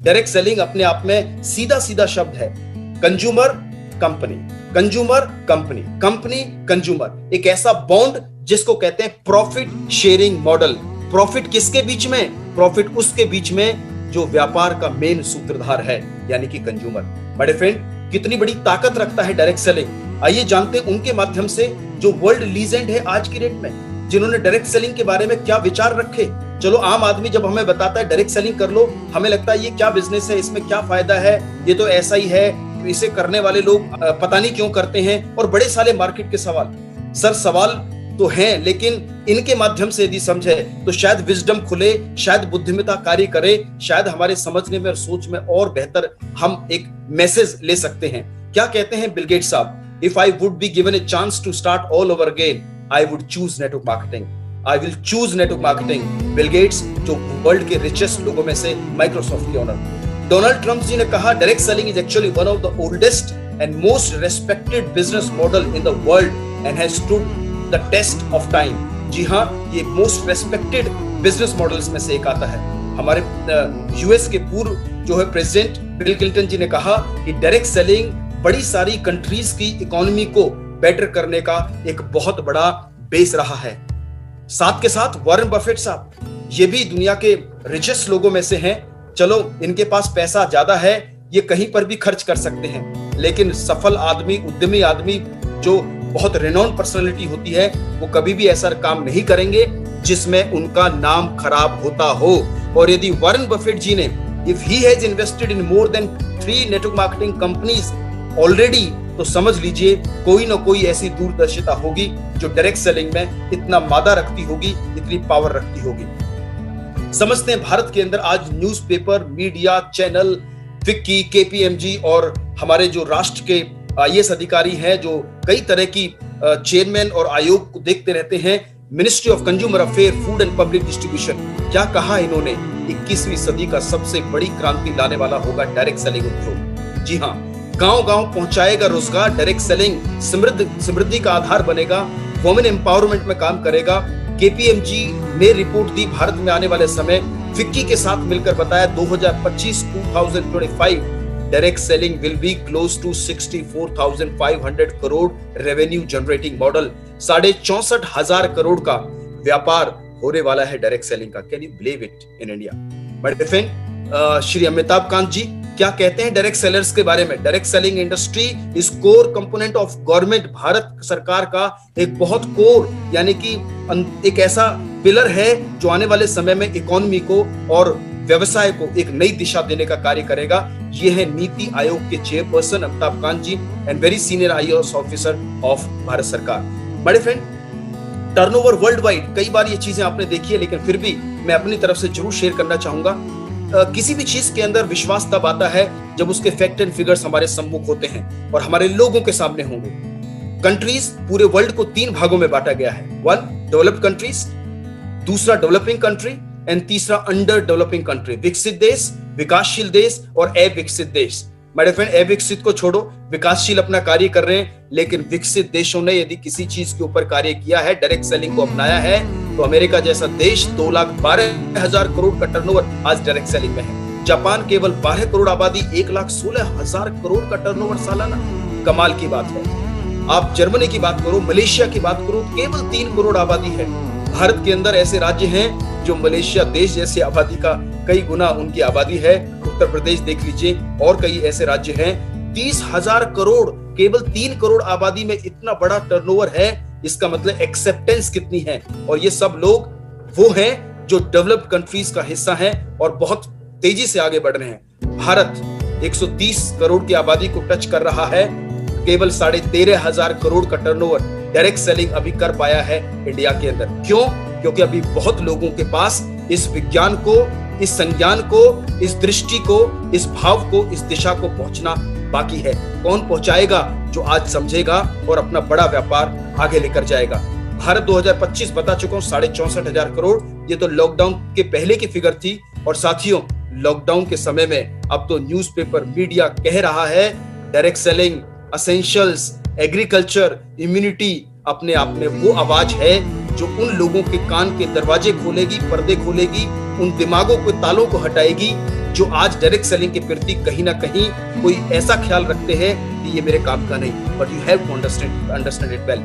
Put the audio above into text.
Direct selling अपने आप में सीधा सीधा शब्द है। Consumer company, consumer company, company consumer, एक ऐसा बॉन्ड जिसको कहते हैं प्रॉफिट शेयरिंग मॉडल। प्रॉफिट किसके बीच में? प्रॉफिट उसके बीच में जो व्यापार का मेन सूत्रधार है, यानी कि कंज्यूमर। बड़े फ्रेंड, कितनी बड़ी ताकत रखता है डायरेक्ट सेलिंग, आइए जानते हैं उनके माध्यम से जो वर्ल्ड लीजेंड है आज की डेट में, जिन्होंने डायरेक्ट सेलिंग के बारे में क्या विचार रखे। चलो, आम आदमी जब हमें बताता है डायरेक्ट सेलिंग कर लो, हमें लगता है ये क्या बिजनेस है, इसमें क्या फायदा है, ये तो ऐसा ही है, इसे करने वाले लोग पता नहीं क्यों करते हैं, और बड़े सारे मार्केट के सवाल। सर, सवाल तो हैं, लेकिन इनके माध्यम से यदि समझे तो शायद विजडम खुले, शायद बुद्धिमत्ता कार्य करे, शायद हमारे समझने में और सोच में और बेहतर हम एक मैसेज ले सकते हैं। क्या कहते हैं बिल गेट्स साहब? If I would be given a chance to start all over again, I would choose network marketing. I will choose network marketing. Bill Gates, जो वर्ल्ड के रिचेस्ट लोगों में से, माइक्रोसॉफ्ट के ओनर। डोनाल्ड ट्रंप जी ने कहा, direct selling is actually one of the oldest and most respected business model in the world and has stood the test of time. जी हाँ, ये मोस्ट रेस्पेक्टेड बिजनेस मॉडल्स में से एक आता है। हमारे यूएस के पूर्व जो है प्रेसिडेंट बिल क्लिंटन जी ने कहा कि डायरेक्ट सेलिंग बड़ी सारी कंट्रीज की इकोनॉमी को बेटर करने का एक बहुत बड़ा बेस रहा है। साथ के साथ वॉरेन बफेट साहब, ये भी दुनिया के रिचेस्ट लोगों में से हैं। चलो, इनके पास पैसा ज्यादा है, ये कहीं पर भी खर्च कर सकते हैं, लेकिन सफल आदमी, उद्यमी आदमी, जो बहुत रेनॉन्ड पर्सनालिटी होती है, वो कभी भी ऐसा काम नहीं करेंगे जिसमें उनका नाम खराब होता हो। और यदि वॉरेन बफेट जी ने, if he has invested in more than 3 network marketing companies already, तो समझ लीजिए कोई ना कोई ऐसी दूरदर्शिता होगी जो डायरेक्ट सेलिंग में इतना मादा रखती होगी, इतनी पावर रखती होगी। समझते हैं भारत के अंदर आज newspaper, media, channel, FICCI, KPMG और हमारे जो राष्ट्र के आईएएस अधिकारी हैं, जो कई तरह की चेयरमैन और आयोग को देखते रहते हैं। Ministry of consumer affair, food and public distribution, क्या कहा इन्होंने? 21वीं सदी का सबसे बड़ी क्रांति लाने वाला होगा डायरेक्ट सेलिंग उद्योग। जी हाँ, गांव-गांव पहुंचाएगा रोजगार डायरेक्ट सेलिंग, समृद्धि का आधार बनेगा, वुमेन एम्पावरमेंट में काम करेगा। केपीएमजी ने रिपोर्ट दी भारत में आने वाले समय, फिक्की के साथ मिलकर बताया 2025 direct selling will be close to 64,500 crore revenue generating model. 64,500 crore का व्यापार होने वाला है डायरेक्ट सेलिंग का। Can you believe it in India? बड़े फ्रेंड, श्री अमिताभ कांत जी क्या कहते हैं डायरेक्ट सेलर्स के बारे में? Direct selling industry is core component of government. Bharat सरकार का एक बहुत कोर, यानी कि एक ऐसा पिलर है जो आने वाले समय में इकोनॉमी को और व्यवसाय को एक नई दिशा देने का कार्य करेगा। ये है नीति आयोग के chairperson Amitabh Kant ji and very senior IAS officer of Bharat सरकार। बड़े फ्रेंड, टर्नओवर वर्ल्ड वाइड, कई बार ये चीजें आपने देखी है, लेकिन फिर भी मैं अपनी तरफ से जरूर शेयर करना चाहूंगा। किसी भी चीज के अंदर विश्वास तब आता है जब उसके फैक्ट एंड फिगर्स हमारे सम्मुख होते हैं और हमारे लोगों के सामने होंगे। कंट्रीज, पूरे वर्ल्ड को 3 भागों में बांटा गया है। 1 डेवलप्ड कंट्रीज, दूसरा डेवलपिंग कंट्री एंड तीसरा अंडर डेवलपिंग कंट्री। विकसित देश, विकासशील देश और अविकसित देश। मेरे फ्रेंड, अविकसित को छोड़ो, विकासशील अपना कार्य कर रहे हैं, लेकिन विकसित देशों ने यदि किसी चीज के ऊपर कार्य किया है, डायरेक्ट सेलिंग को अपनाया है, तो अमेरिका जैसा देश 2,12,000 करोड़ का टर्नओवर आज डायरेक्ट सेलिंग में है। जापान केवल 12 करोड़ आबादी, 1,16,000 करोड़ का टर्नओवर सालाना। कमाल की बात है। आप जर्मनी की बात करो, मलेशिया की बात करो, केवल 3 करोड़ आबादी है। भारत के अंदर ऐसे राज्य हैं जो मलेशिया देश जैसी आबादी का कई गुना उनकी आबादी है। उत्तर प्रदेश देख लीजिए, और कई ऐसे राज्य हैं। 30,000 करोड़, केवल 3 करोड़ आबादी में इतना बड़ा टर्नओवर है। इसका मतलब एक्सेप्टेंस कितनी है। और ये सब लोग वो हैं जो डेवलप्ड कंट्रीज का हिस्सा हैं और बहुत तेजी से आगे बढ़ रहे हैं। भारत 130 करोड़ की आबादी को टच कर रहा है, केवल 13,500 करोड़ का टर्नओवर डायरेक्ट सेलिंग अभी कर पाया है इंडिया के अंदर। क्यों? क्योंकि अभी बहुत लोगों के पास इस विज्ञान को, इस संज्ञान को, इस दृष्टि को, इस भाव को, इस दिशा को पहुंचना बाकी है। कौन पहुंचाएगा? जो आज समझेगा और अपना बड़ा व्यापार आगे लेकर जाएगा। भारत 2025 बता चुका हूं 64,500 करोड़। ये तो लॉकडाउन के पहले की फिगर थी। और साथियों, लॉकडाउन के समय में अब तो न्यूज़पेपर, मीडिया कह रहा है direct selling, essentials, agriculture, immunity अपने आप में वो आवाज है जो उन लोगों के कान के दरवाजे खोलेगी, पर्दे खोलेगी, उन दिमागों के तालों को हटाएगी जो आज डायरेक्ट सेलिंग के प्रति कहीं ना कहीं कोई ऐसा ख्याल रखते हैं कि ये मेरे काम का नहीं, but you have to understand it well.